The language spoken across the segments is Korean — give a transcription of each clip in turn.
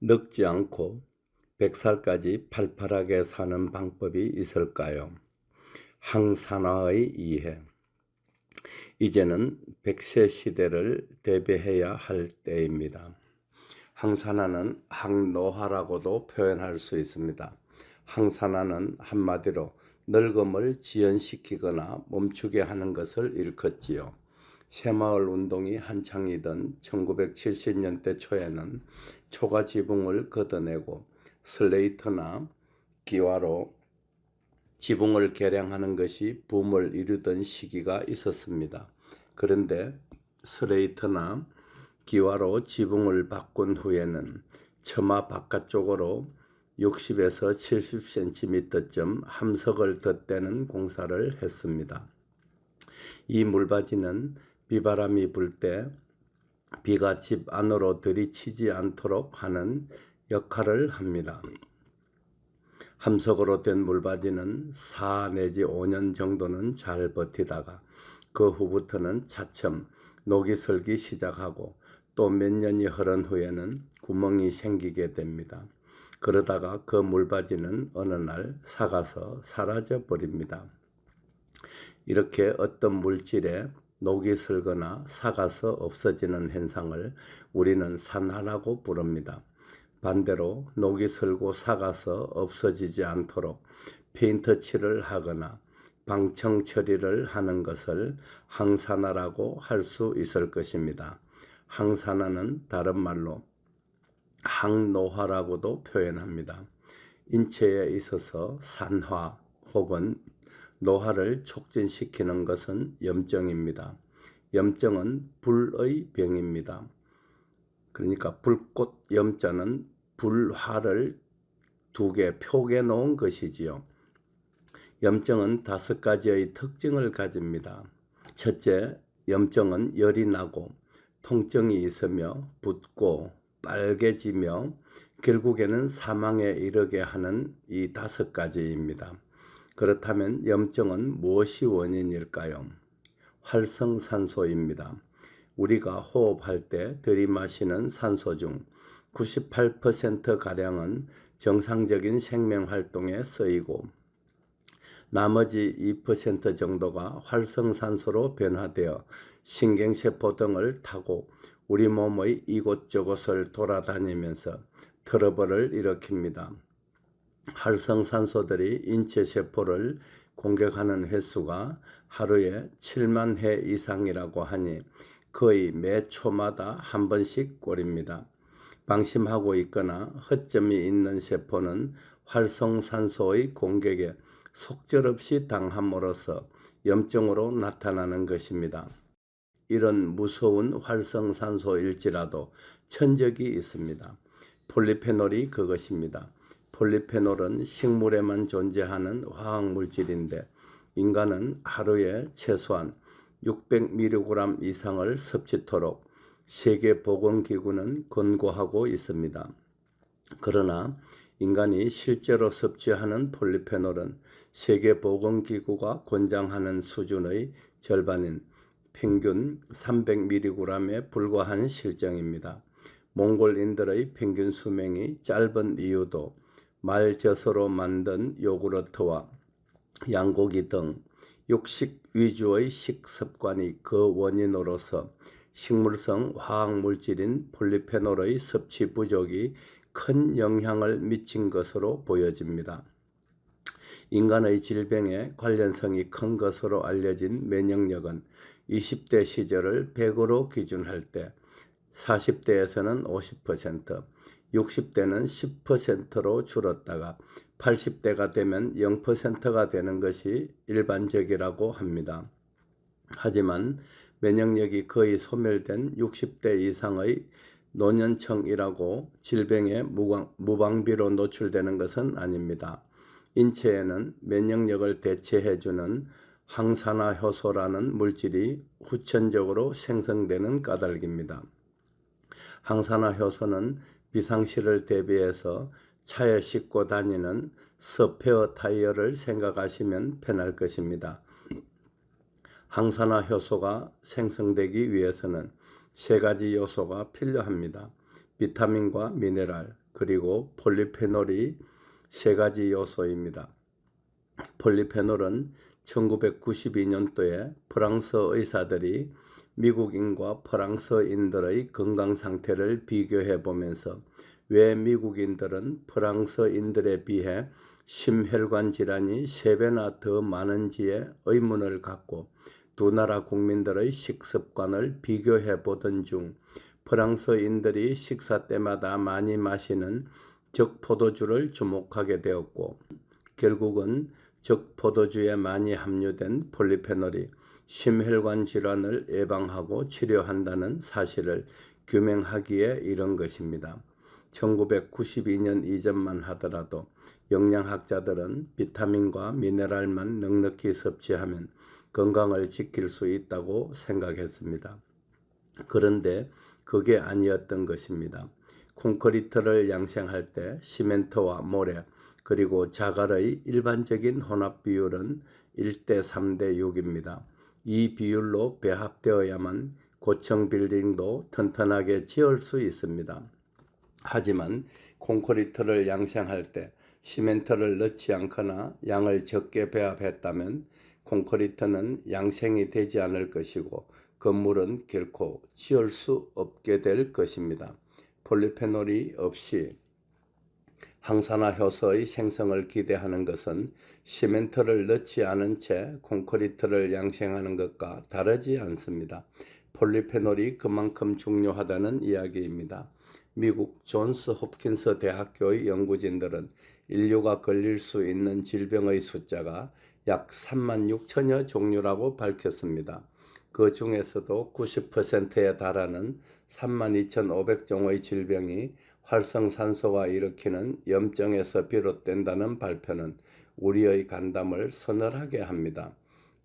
늙지 않고 100살까지 팔팔하게 사는 방법이 있을까요? 항산화의 이해. 이제는 100세 시대를 대비해야 할 때입니다. 항산화는 항노화라고도 표현할 수 있습니다. 항산화는 한마디로 늙음을 지연시키거나 멈추게 하는 것을 일컫지요. 새마을 운동이 한창이던 1970년대 초에는 초가 지붕을 걷어내고 슬레이트나 기와로 지붕을 개량하는 것이 붐을 이루던 시기가 있었습니다. 그런데 슬레이트나 기와로 지붕을 바꾼 후에는 처마 바깥쪽으로 60에서 70cm쯤 함석을 덧대는 공사를 했습니다. 이 물바지는 비바람이 불 때 비가 집 안으로 들이치지 않도록 하는 역할을 합니다. 함석으로 된 물바지는 4 내지 5년 정도는 잘 버티다가 그 후부터는 차츰 녹이 슬기 시작하고 또 몇 년이 흐른 후에는 구멍이 생기게 됩니다. 그러다가 그 물바지는 어느 날 삭아서 사라져 버립니다. 이렇게 어떤 물질에 녹이 슬거나 삭아서 없어지는 현상을 우리는 산화라고 부릅니다. 반대로 녹이 슬고 삭아서 없어지지 않도록 페인트 칠을 하거나 방청 처리를 하는 것을 항산화라고 할 수 있을 것입니다. 항산화는 다른 말로 항노화라고도 표현합니다. 인체에 있어서 산화 혹은 노화를 촉진시키는 것은 염증입니다. 염증은 불의 병입니다. 그러니까 불꽃 염자는 불화를 2개 표게 놓은 것이지요. 염증은 5가지의 특징을 가집니다. 첫째, 염증은 열이 나고 통증이 있으며 붓고 빨개지며 결국에는 사망에 이르게 하는 이 5가지입니다. 그렇다면 염증은 무엇이 원인일까요? 활성산소입니다. 우리가 호흡할 때 들이마시는 산소 중 98%가량은 정상적인 생명활동에 쓰이고 나머지 2% 정도가 활성산소로 변화되어 신경세포 등을 타고 우리 몸의 이곳저곳을 돌아다니면서 트러블을 일으킵니다. 활성산소들이 인체 세포를 공격하는 횟수가 하루에 7만 회 이상이라고 하니 거의 매 초마다 한 번씩 꼴입니다. 방심하고 있거나 허점이 있는 세포는 활성산소의 공격에 속절없이 당함으로써 염증으로 나타나는 것입니다. 이런 무서운 활성산소일지라도 천적이 있습니다. 폴리페놀이 그것입니다. 폴리페놀은 식물에만 존재하는 화학물질인데 인간은 하루에 최소한 600mg 이상을 섭취토록 세계보건기구는 권고하고 있습니다. 그러나 인간이 실제로 섭취하는 폴리페놀은 세계보건기구가 권장하는 수준의 절반인 평균 300mg에 불과한 실정입니다. 몽골인들의 평균 수명이 짧은 이유도 말젓으로 만든 요구르트와 양고기 등 육식 위주의 식습관이 그 원인으로서 식물성 화학물질인 폴리페놀의 섭취 부족이 큰 영향을 미친 것으로 보여집니다. 인간의 질병에 관련성이 큰 것으로 알려진 면역력은 20대 시절을 100으로 기준할 때 40대에서는 50%, 60대는 10%로 줄었다가 80대가 되면 0%가 되는 것이 일반적이라고 합니다. 하지만 면역력이 거의 소멸된 60대 이상의 노년층이라고 질병에 무방비로 노출되는 것은 아닙니다. 인체에는 면역력을 대체해주는 항산화 효소라는 물질이 후천적으로 생성되는 까닭입니다. 항산화 효소는 비상시를 대비해서 차에 싣고 다니는 스페어 타이어를 생각하시면 편할 것입니다. 항산화 효소가 생성되기 위해서는 3가지 요소가 필요합니다. 비타민과 미네랄, 그리고 폴리페놀이 세 가지 요소입니다. 폴리페놀은 1992년도에 프랑스 의사들이 미국인과 프랑스인들의 건강 상태를 비교해 보면서 왜 미국인들은 프랑스인들에 비해 심혈관 질환이 3배나 더 많은지에 의문을 갖고 두 나라 국민들의 식습관을 비교해 보던 중 프랑스인들이 식사 때마다 많이 마시는 적포도주를 주목하게 되었고, 결국은 적포도주에 많이 함유된 폴리페놀이 심혈관 질환을 예방하고 치료한다는 사실을 규명하기에 이른 것입니다. 1992년 이전만 하더라도 영양학자들은 비타민과 미네랄만 넉넉히 섭취하면 건강을 지킬 수 있다고 생각했습니다. 그런데 그게 아니었던 것입니다. 콘크리트를 양생할 때 시멘트와 모래 그리고 자갈의 일반적인 혼합 비율은 1대 3대 6입니다. 이 비율로 배합되어야만 고층 빌딩도 튼튼하게 지을 수 있습니다. 하지만 콘크리트를 양생할 때 시멘트를 넣지 않거나 양을 적게 배합했다면 콘크리트는 양생이 되지 않을 것이고 건물은 결코 지을 수 없게 될 것입니다. 폴리페놀이 없이 항산화 효소의 생성을 기대하는 것은 시멘트를 넣지 않은 채 콘크리트를 양생하는 것과 다르지 않습니다. 폴리페놀이 그만큼 중요하다는 이야기입니다. 미국 존스 홉킨스 대학교의 연구진들은 인류가 걸릴 수 있는 질병의 숫자가 약 36,000여 종류라고 밝혔습니다. 그 중에서도 90%에 달하는 32,500종의 질병이 활성산소가 일으키는 염증에서 비롯된다는 발표는 우리의 간담을 서늘하게 합니다.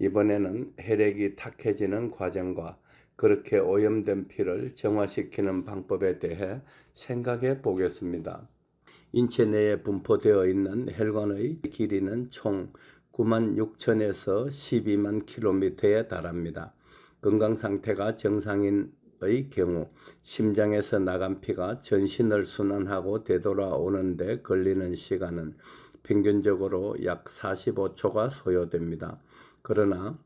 이번에는 혈액이 탁해지는 과정과 그렇게 오염된 피를 정화시키는 방법에 대해 생각해 보겠습니다. 인체 내에 분포되어 있는 혈관의 길이는 총 96,000에서 12만 킬로미터에 달합니다. 건강 상태가 정상인의 경우 심장에서 나간 피가 전신을 순환하고 되돌아오는데 걸리는 시간은 평균적으로 약 45초가 소요됩니다. 그러나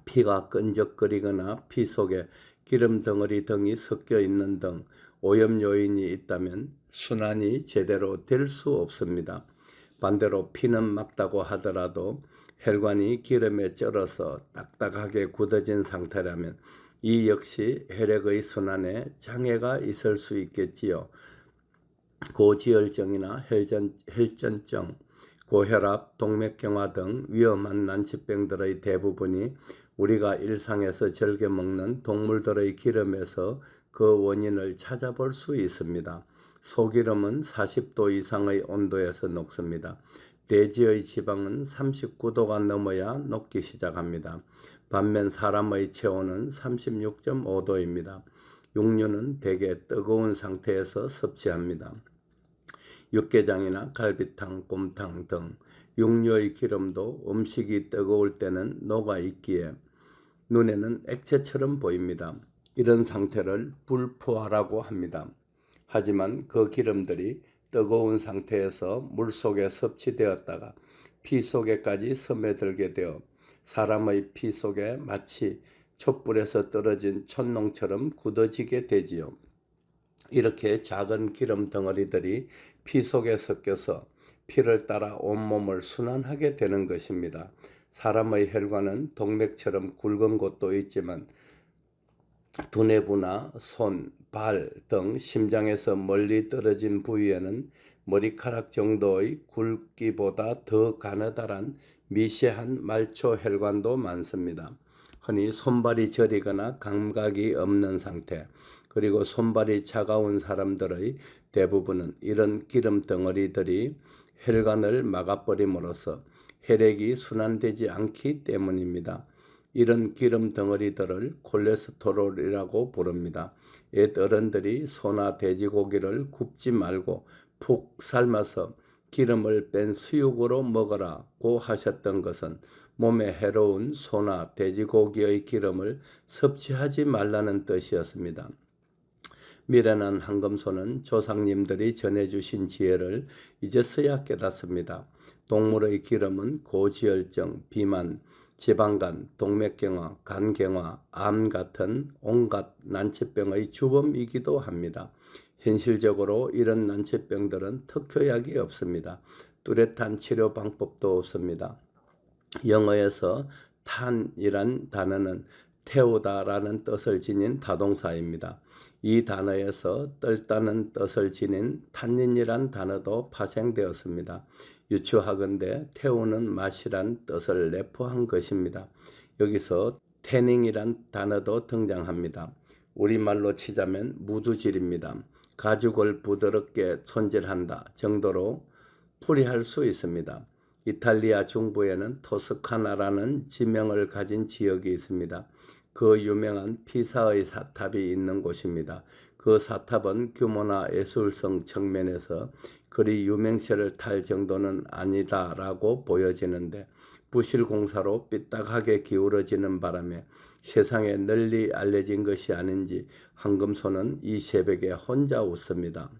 피가 끈적거리거나 피 속에 기름 덩어리 등이 섞여 있는 등 오염 요인이 있다면 순환이 제대로 될 수 없습니다. 반대로 피는 맑다고 하더라도 혈관이 기름에 쩔어서 딱딱하게 굳어진 상태라면 이 역시 혈액의 순환에 장애가 있을 수 있겠지요. 고지혈증이나 혈전증, 고혈압, 동맥경화 등 위험한 난치병들의 대부분이 우리가 일상에서 즐겨 먹는 동물들의 기름에서 그 원인을 찾아볼 수 있습니다. 소기름은 40도 이상의 온도에서 녹습니다. 돼지의 지방은 39도가 넘어야 녹기 시작합니다. 반면 사람의 체온은 36.5도입니다. 육류는 대개 뜨거운 상태에서 섭취합니다. 육개장이나 갈비탕, 곰탕 등 육류의 기름도 음식이 뜨거울 때는 녹아있기에 눈에는 액체처럼 보입니다. 이런 상태를 불포화라고 합니다. 하지만 그 기름들이 뜨거운 상태에서 물속에 섭취되었다가 피 속에까지 스며들게 되어 사람의 피 속에 마치 촛불에서 떨어진 촛농처럼 굳어지게 되지요. 이렇게 작은 기름 덩어리들이 피 속에 섞여서 피를 따라 온몸을 순환하게 되는 것입니다. 사람의 혈관은 동맥처럼 굵은 곳도 있지만 두뇌부나 손, 발 등 심장에서 멀리 떨어진 부위에는 머리카락 정도의 굵기보다 더 가느다란 미세한 말초 혈관도 많습니다. 흔히 손발이 저리거나 감각이 없는 상태, 그리고 손발이 차가운 사람들의 대부분은 이런 기름 덩어리들이 혈관을 막아버림으로써 혈액이 순환되지 않기 때문입니다. 이런 기름 덩어리들을 콜레스테롤이라고 부릅니다. 옛 어른들이 소나 돼지고기를 굽지 말고 푹 삶아서 기름을 뺀 수육으로 먹으라고 하셨던 것은 몸에 해로운 소나 돼지고기의 기름을 섭취하지 말라는 뜻이었습니다. 미련한 한금소는 조상님들이 전해주신 지혜를 이제서야 깨닫습니다. 동물의 기름은 고지혈증, 비만, 지방간, 동맥경화, 간경화, 암 같은 온갖 난치병의 주범이기도 합니다. 현실적으로 이런 난치병들은 특효약이 없습니다. 뚜렷한 치료 방법도 없습니다. 영어에서 탄이란 단어는 태우다라는 뜻을 지닌 타동사입니다. 이 단어에서 떨다는 뜻을 지닌 탄닌이란 단어도 파생되었습니다. 유추하건대 태우는 맛이란 뜻을 내포한 것입니다. 여기서 태닝이란 단어도 등장합니다. 우리말로 치자면 무두질입니다. 가죽을 부드럽게 손질한다 정도로 풀이할 수 있습니다. 이탈리아 중부에는 토스카나라는 지명을 가진 지역이 있습니다. 그 유명한 피사의 사탑이 있는 곳입니다. 그 사탑은 규모나 예술성 측면에서 그리 유명세를 탈 정도는 아니다라고 보여지는데 부실공사로 삐딱하게 기울어지는 바람에 세상에 널리 알려진 것이 아닌지 한금소는 이 새벽에 혼자 웃습니다.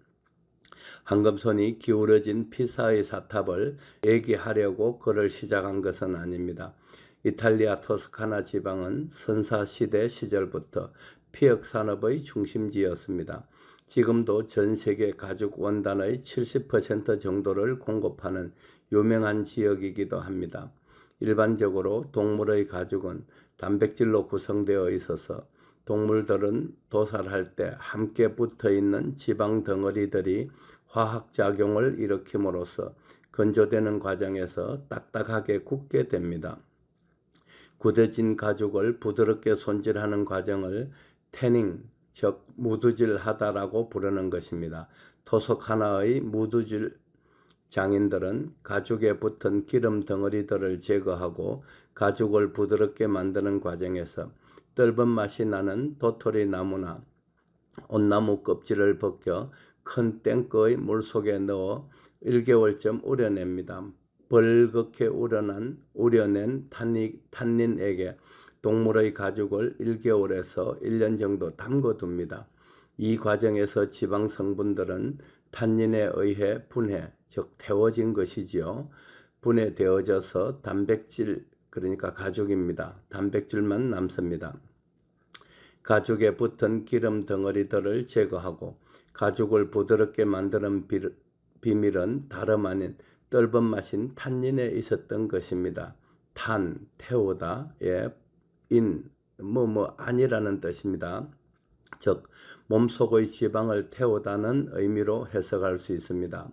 한금손이 기울어진 피사의 사탑을 얘기하려고 글을 시작한 것은 아닙니다. 이탈리아 토스카나 지방은 선사시대 시절부터 피혁산업의 중심지였습니다. 지금도 전 세계 가죽 원단의 70% 정도를 공급하는 유명한 지역이기도 합니다. 일반적으로 동물의 가죽은 단백질로 구성되어 있어서 동물들은 도살할 때 함께 붙어있는 지방 덩어리들이 화학작용을 일으킴으로써 건조되는 과정에서 딱딱하게 굳게 됩니다. 굳어진 가죽을 부드럽게 손질하는 과정을 태닝, 즉 무두질하다라고 부르는 것입니다. 토스카나의 무두질 장인들은 가죽에 붙은 기름 덩어리들을 제거하고 가죽을 부드럽게 만드는 과정에서 떫은 맛이 나는 도토리 나무나 온나무 껍질을 벗겨 큰 탱크의 물속에 넣어 1개월쯤 우려냅니다. 벌겋게 우려낸 탄닌에게 동물의 가죽을 1개월에서 1년 정도 담궈둡니다. 이 과정에서 지방 성분들은 탄닌에 의해 분해, 즉 태워진 것이지요. 분해되어져서 단백질, 그러니까 가죽입니다. 단백질만 남습니다. 가죽에 붙은 기름 덩어리들을 제거하고 가죽을 부드럽게 만드는 비밀은 다름 아닌 떫은 맛인 탄닌에 있었던 것입니다. 탄, 태우다, 인, 아니라는 뜻입니다. 즉 몸속의 지방을 태우다는 의미로 해석할 수 있습니다.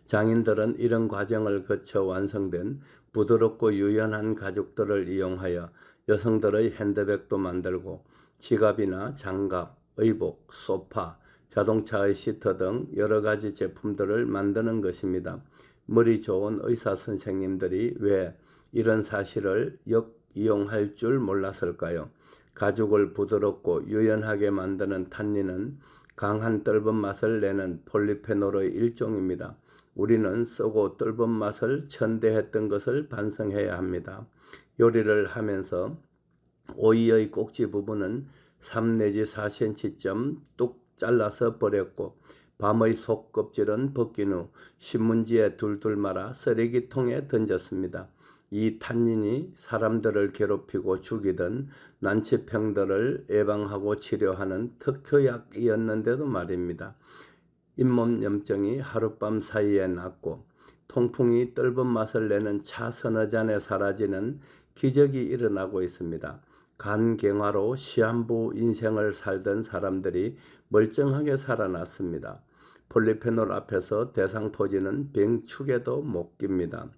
장인들은 이런 과정을 거쳐 완성된 부드럽고 유연한 가죽들을 이용하여 여성들의 핸드백도 만들고 지갑이나 장갑, 의복, 소파, 자동차의 시트 등 여러 가지 제품들을 만드는 것입니다. 머리 좋은 의사 선생님들이 왜 이런 사실을 역이용할 줄 몰랐을까요? 가죽을 부드럽고 유연하게 만드는 탄닌은 강한 떫은 맛을 내는 폴리페놀의 일종입니다. 우리는 쓰고 떫은 맛을 천대했던 것을 반성해야 합니다. 요리를 하면서 오이의 꼭지 부분은 3 내지 4cm쯤 뚝 잘라서 버렸고 밤의 속 껍질은 벗긴 후 신문지에 둘둘 말아 쓰레기통에 던졌습니다. 이 탄닌이 사람들을 괴롭히고 죽이던 난치병들을 예방하고 치료하는 특효약이었는데도 말입니다. 잇몸 염증이 하룻밤 사이에 낫고 통풍이 떫은 맛을 내는 차 서너 잔에 사라지는 기적이 일어나고 있습니다. 간경화로 시한부 인생을 살던 사람들이 멀쩡하게 살아났습니다. 폴리페놀 앞에서 대상포진은 병축에도 못 깁니다.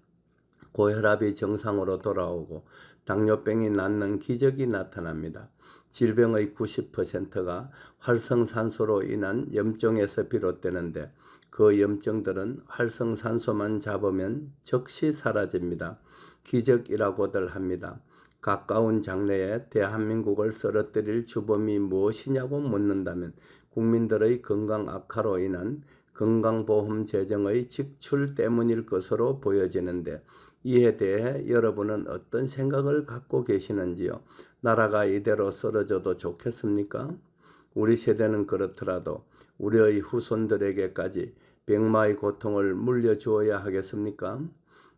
고혈압이 정상으로 돌아오고 당뇨병이 낫는 기적이 나타납니다. 질병의 90%가 활성산소로 인한 염증에서 비롯되는데 그 염증들은 활성산소만 잡으면 즉시 사라집니다. 기적이라고들 합니다. 가까운 장래에 대한민국을 쓰러뜨릴 주범이 무엇이냐고 묻는다면 국민들의 건강 악화로 인한 건강보험 재정의 직출 때문일 것으로 보여지는데 이에 대해 여러분은 어떤 생각을 갖고 계시는지요? 나라가 이대로 쓰러져도 좋겠습니까? 우리 세대는 그렇더라도 우리의 후손들에게까지 백마의 고통을 물려주어야 하겠습니까?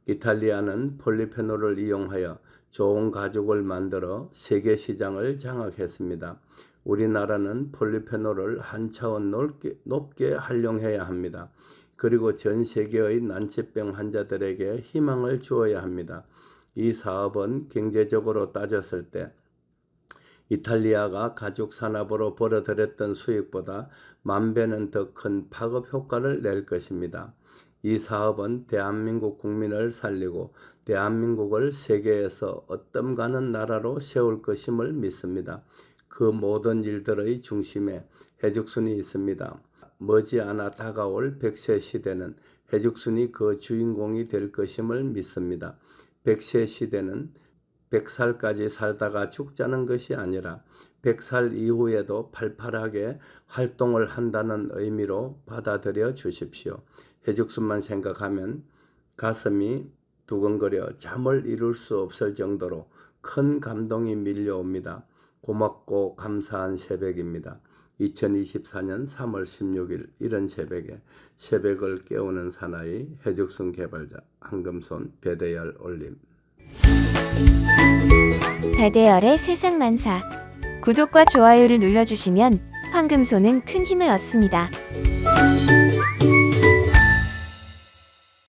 이탈리아는 폴리페놀을 이용하여 좋은 가죽을 만들어 세계 시장을 장악했습니다. 우리나라는 폴리페놀을 한 차원 높게 활용해야 합니다. 그리고 전 세계의 난치병 환자들에게 희망을 주어야 합니다. 이 사업은 경제적으로 따졌을 때 이탈리아가 가죽 산업으로 벌어들였던 수익보다 만 배는 더 큰 파급 효과를 낼 것입니다. 이 사업은 대한민국 국민을 살리고 대한민국을 세계에서 얻금 가는 나라로 세울 것임을 믿습니다. 그 모든 일들의 중심에 해죽순이 있습니다. 머지않아 다가올 100세 시대는 해죽순이 그 주인공이 될 것임을 믿습니다. 100세 시대는 100살까지 살다가 죽자는 것이 아니라 100살 이후에도 팔팔하게 활동을 한다는 의미로 받아들여 주십시오. 해죽순만 생각하면 가슴이 두근거려 잠을 이룰 수 없을 정도로 큰 감동이 밀려옵니다. 고맙고 감사한 새벽입니다. 2024년 3월 16일 이른 새벽에 새벽을 깨우는 사나이 해죽순 개발자 한금손 배대열 올림. 배대열의 세상만사. 구독과 좋아요를 눌러주시면 황금손은 큰 힘을 얻습니다.